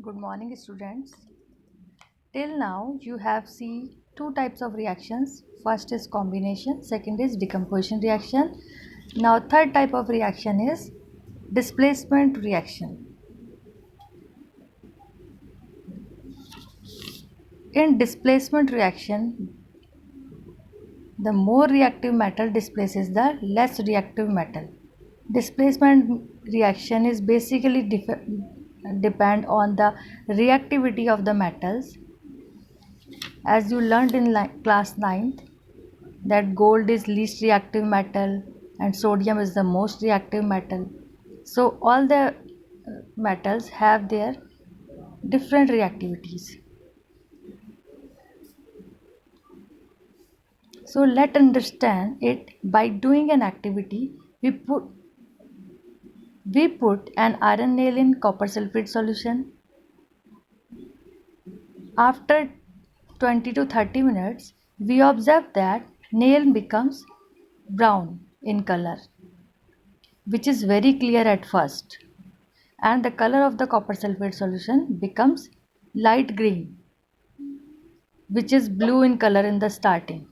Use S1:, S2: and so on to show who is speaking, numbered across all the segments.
S1: Good morning, students. Till now, you have seen two types of reactions. First is combination, second is decomposition reaction. Now, third type of reaction is displacement reaction. In displacement reaction, the more reactive metal displaces the less reactive metal. Displacement reaction is basically depend on the reactivity of the metals. As you learned in class 9th, that gold is least reactive metal and sodium is the most reactive metal. So all the metals have their different reactivities. So let's understand it by doing an activity. We put an iron nail in copper sulfate solution. After 20 to 30 minutes, we observe that nail becomes brown in color, which is very clear at first, and the color of the copper sulfate solution becomes light green, which is blue in color in the starting.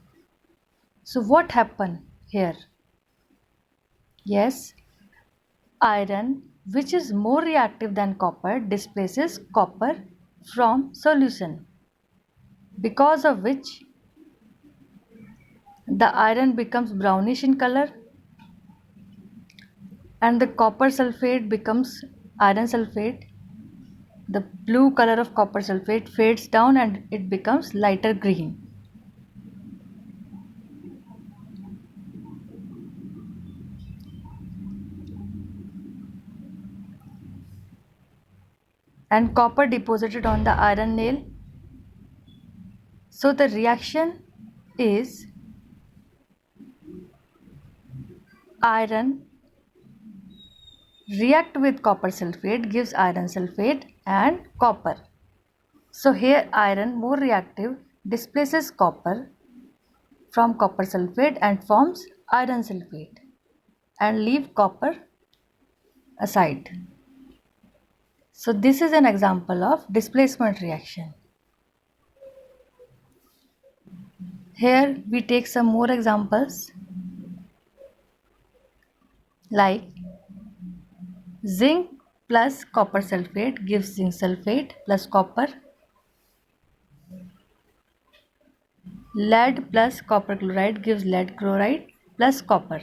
S1: So what happened here? Yes, iron, which is more reactive than copper, displaces copper from solution, because of which the iron becomes brownish in color and the copper sulfate becomes iron sulfate. The blue color of copper sulfate fades down and it becomes lighter green. And copper deposited on the iron nail. So the reaction is iron react with copper sulfate gives iron sulfate and copper. So here iron more reactive displaces copper from copper sulfate and forms iron sulfate and leave copper aside. So this is an example of displacement reaction. Here we take some more examples like zinc plus copper sulfate gives zinc sulfate plus copper. Lead plus copper chloride gives lead chloride plus copper.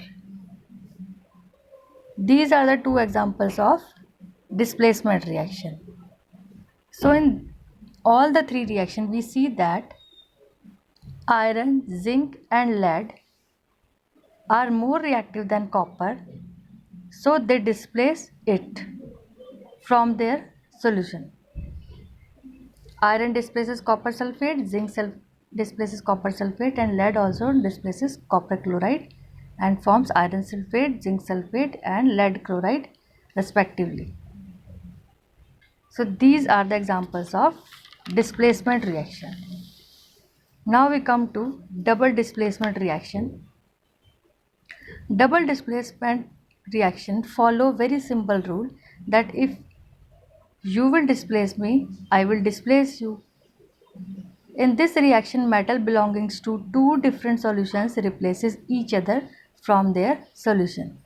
S1: These are the two examples of displacement reaction. So in all the three reactions we see that iron, zinc and lead are more reactive than copper, so they displace it from their solution. Iron displaces copper sulfate, displaces copper sulfate and lead also displaces copper chloride and forms iron sulfate, zinc sulfate and lead chloride respectively. So these are the examples of displacement reaction. Now we come to double displacement reaction. Double displacement reaction follow very simple rule that if you will displace me, I will displace you. In this reaction, metal belonging to two different solutions replaces each other from their solution.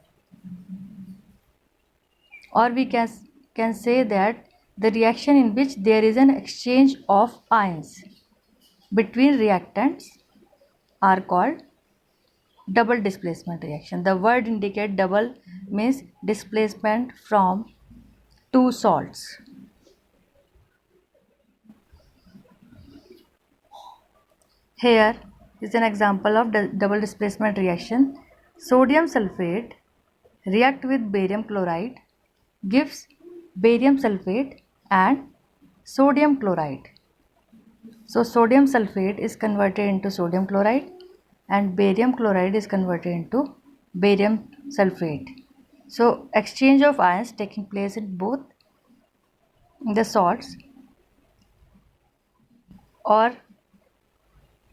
S1: Or we can say that the reaction in which there is an exchange of ions between reactants are called double displacement reaction. The word indicate double means displacement from two salts. Here is an example of double displacement reaction. Sodium sulfate react with barium chloride gives barium sulfate and sodium chloride. So sodium sulfate is converted into sodium chloride and barium chloride is converted into barium sulfate. So exchange of ions taking place in both the salts or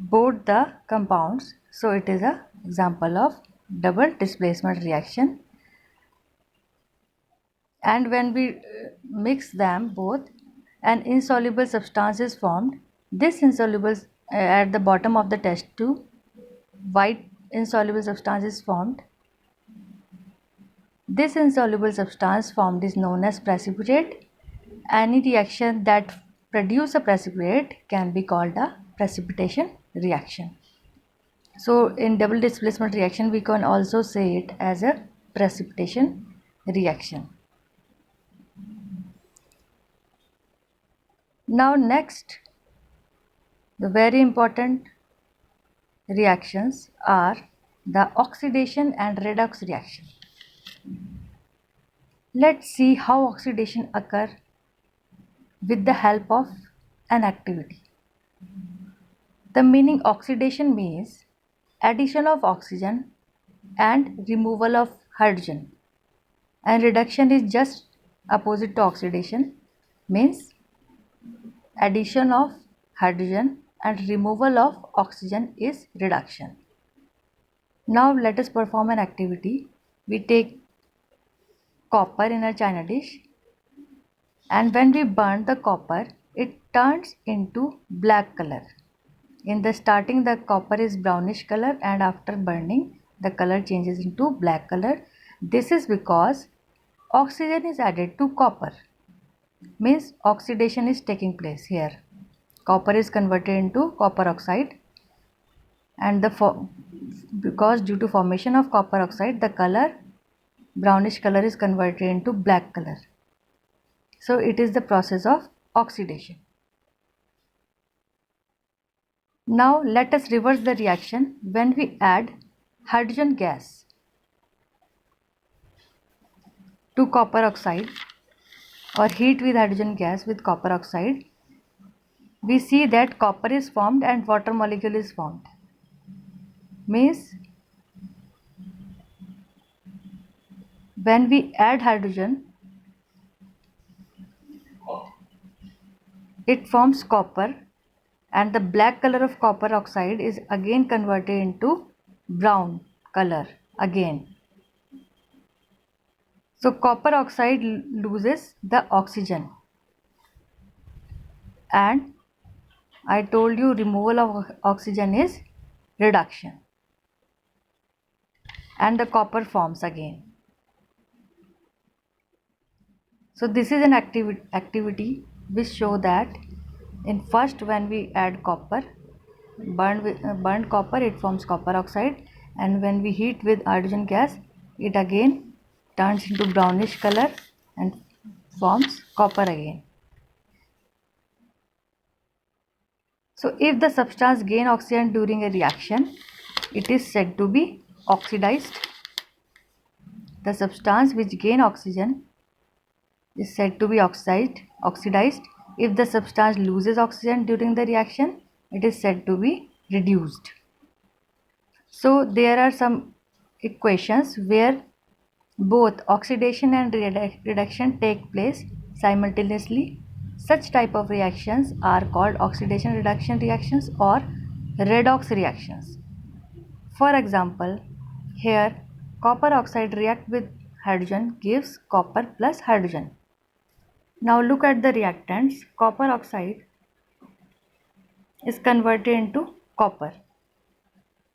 S1: both the compounds. So it is an example of double displacement reaction. And when we mix them both, an insoluble substance is formed. This insoluble at the bottom of the test tube, white insoluble substance is formed. This insoluble substance formed is known as precipitate. Any reaction that produce a precipitate can be called a precipitation reaction. So in double displacement reaction we can also say it as a precipitation reaction. Now next, the very important reactions are the oxidation and redox reaction. Let's see how oxidation occurs with the help of an activity. The meaning oxidation means addition of oxygen and removal of hydrogen, and reduction is just opposite to oxidation, means addition of hydrogen and removal of oxygen is reduction. Now let us perform an activity. We take copper in a china dish, and when we burn the copper it turns into black color. In the starting the copper is brownish color, and after burning the color changes into black color. This is because oxygen is added to copper, means oxidation is taking place here. Copper is converted into copper oxide, and because due to formation of copper oxide the color brownish color is converted into black color. So it is the process of oxidation. Now let us reverse the reaction when we add hydrogen gas to copper oxide or heat with hydrogen gas with copper oxide. We see that copper is formed and water molecule is formed, means when we add hydrogen it forms copper, and the black color of copper oxide is again converted into brown color again. So copper oxide loses the oxygen, and I told you removal of oxygen is reduction, and the copper forms again. So this is an activity which show that in first when we add copper, burned copper, it forms copper oxide, and when we heat with hydrogen gas it again turns into brownish color and forms copper again. So if the substance gain oxygen during a reaction, it is said to be oxidized. The substance which gain oxygen is said to be oxidized. If the substance loses oxygen during the reaction, it is said to be reduced. So there are some equations where both oxidation and reduction take place simultaneously. Such type of reactions are called oxidation reduction reactions or redox reactions. For example, here copper oxide react with hydrogen gives copper plus hydrogen. Now look at the reactants. Copper oxide is converted into copper,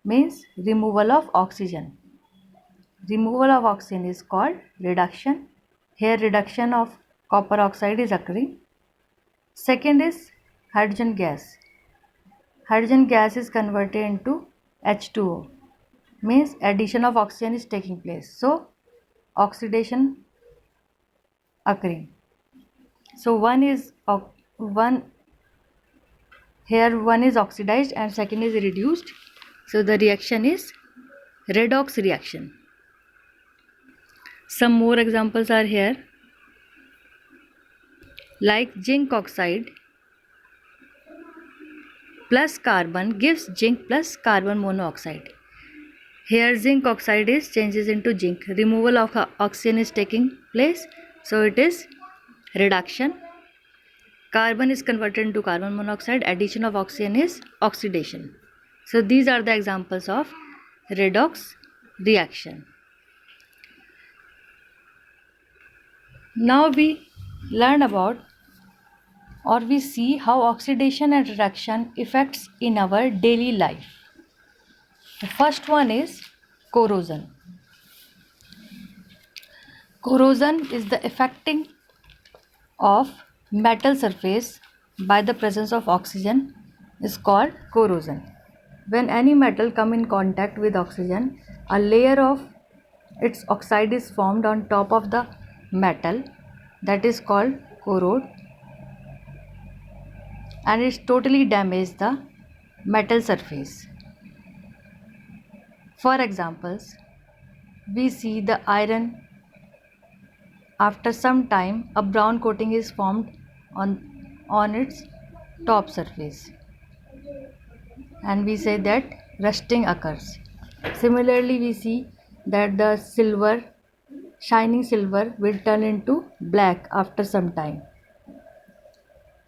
S1: means removal of oxygen. Removal of oxygen is called reduction. Here reduction of copper oxide is occurring. Second is hydrogen gas. Hydrogen gas is converted into H2O, means addition of oxygen is taking place. So oxidation occurring. So one is oxidized and second is reduced. So the reaction is redox reaction. Some more examples are here, like zinc oxide plus carbon gives zinc plus carbon monoxide. Here zinc oxide is changes into zinc. Removal of oxygen is taking place, so it is reduction. Carbon is converted into carbon monoxide. Addition of oxygen is oxidation. So these are the examples of redox reaction. Now we learn about or we see how oxidation and reduction affects in our daily life. The first one is corrosion. Corrosion is the affecting of metal surface by the presence of oxygen is called corrosion. When any metal come in contact with oxygen, a layer of its oxide is formed on top of the metal, that is called corrode, and it's totally damage the metal surface. For examples, we see the iron. After some time, a brown coating is formed on its top surface, and we say that rusting occurs. Similarly, we see that the silver, shining silver, will turn into black after some time.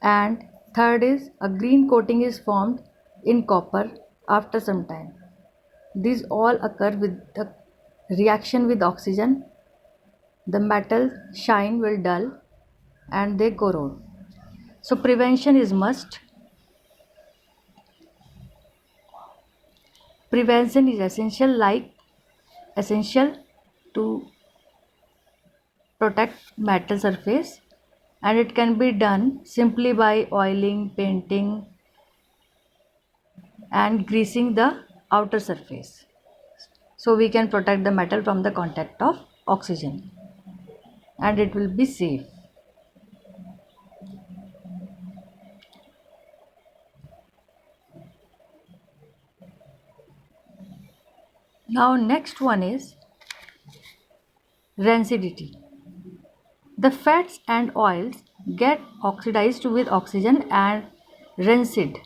S1: And third is a green coating is formed in copper after some time. These all occur with the reaction with oxygen. The metal shine will dull and they corrode. So prevention is must. Prevention is essential to protect metal surface, and it can be done simply by oiling, painting and greasing the outer surface. So we can protect the metal from the contact of oxygen and it will be safe. Now next one is rancidity. The fats and oils get oxidized with oxygen and rancid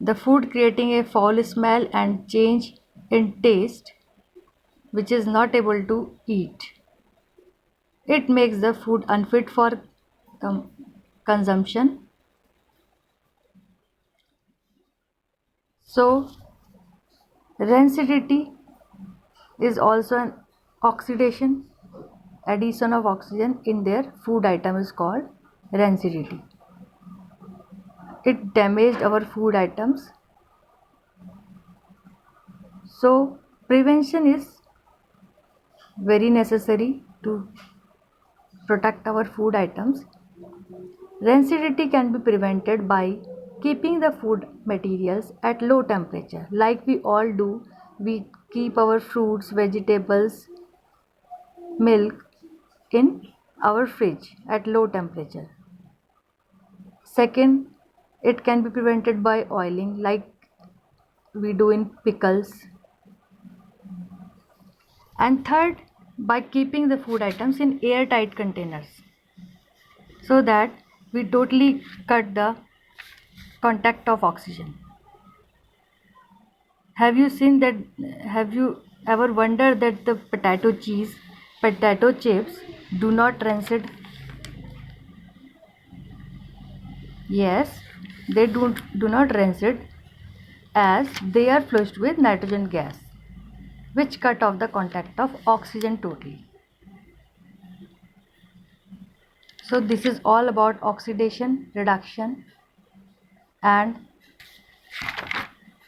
S1: the food, creating a foul smell and change in taste which is not able to eat. It makes the food unfit for com- consumption. So rancidity is also an oxidation, addition of oxygen in their food item is called rancidity. It damaged our food items. So prevention is very necessary to protect our food items. Rancidity can be prevented by keeping the food materials at low temperature. Like we all do, we keep our fruits, vegetables, milk in our fridge at low temperature. Second, it can be prevented by oiling like we do in pickles. And third, by keeping the food items in airtight containers so that we totally cut the contact of oxygen. Have you seen that? Have you ever wondered that the potato chips do not rancid? Yes, they do not rancid as they are flushed with nitrogen gas, which cut off the contact of oxygen totally. So this is all about oxidation, reduction, and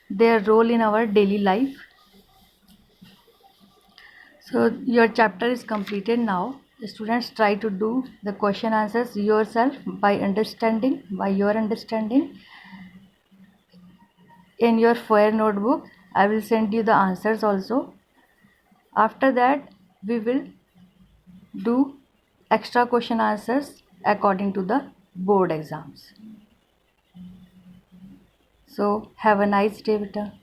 S1: their role in our daily life. So your chapter is completed now. Students, try to do the question answers yourself by your understanding. In your FOIR notebook, I will send you the answers also. After that, we will do extra question answers according to the board exams. So have a nice day, beta.